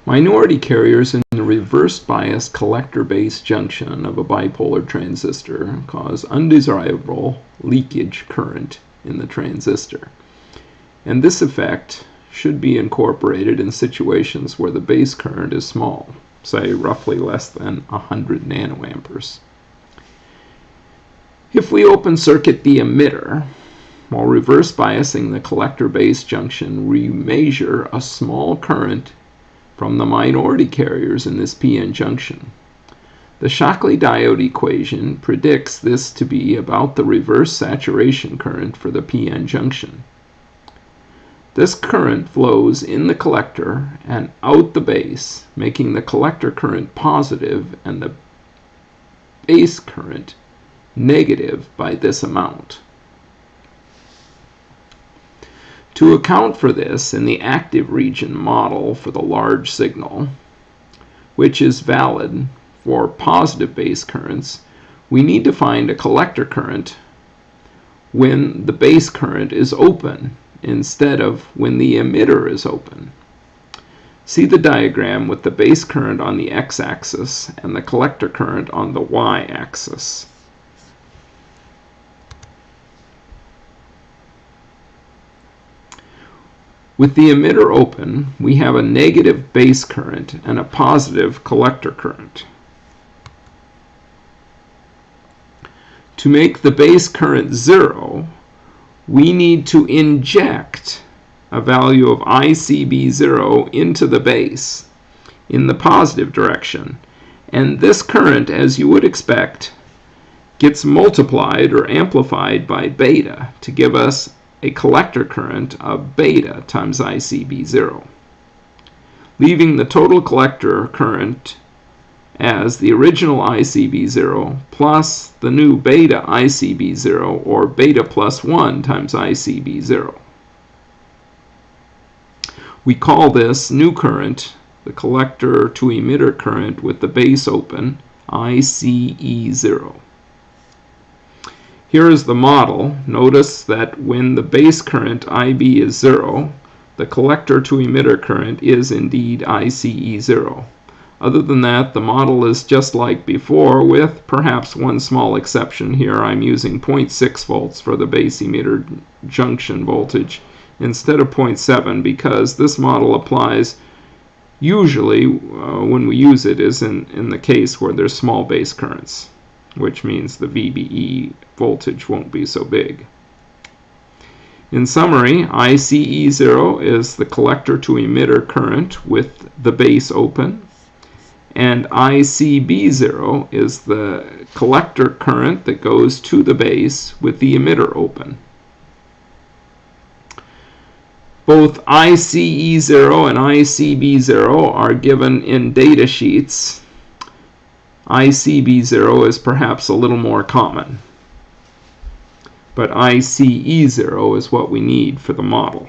Minority carriers in the reverse bias collector base junction of a bipolar transistor cause undesirable leakage current in the transistor. And this effect should be incorporated in situations where the base current is small, say roughly less than 100 nanoamperes. If we open circuit the emitter, while reverse biasing the collector base junction, we measure a small current from the minority carriers in this PN junction. The Shockley diode equation predicts this to be about the reverse saturation current for the PN junction. This current flows in the collector and out the base, making the collector current positive and the base current negative by this amount. To account for this in the active region model for the large signal, which is valid for positive base currents, we need to find a collector current when the base current is open instead of when the emitter is open. See the diagram with the base current on the x-axis and the collector current on the y-axis. With the emitter open, we have a negative base current and a positive collector current. To make the base current 0, we need to inject a value of ICB0 into the base in the positive direction. And this current, as you would expect, gets multiplied or amplified by beta to give us a collector current of beta times ICB0, leaving the total collector current as the original ICB0 plus the new beta ICB0, or beta plus 1 times ICB0. We call this new current the collector to emitter current with the base open, ICE0. Here is the model. Notice that when the base current IB is 0, the collector to emitter current is indeed ICE0. Other than that, the model is just like before, with perhaps one small exception here. I'm using 0.6 volts for the base emitter junction voltage instead of 0.7 because this model applies usually when we use it is in the case where there's small base currents, which means the VBE voltage won't be so big. In summary, ICE0 is the collector to emitter current with the base open, and ICB0 is the collector current that goes to the base with the emitter open. Both ICE0 and ICB0 are given in data sheets. ICB0 is perhaps a little more common, but ICE0 is what we need for the model.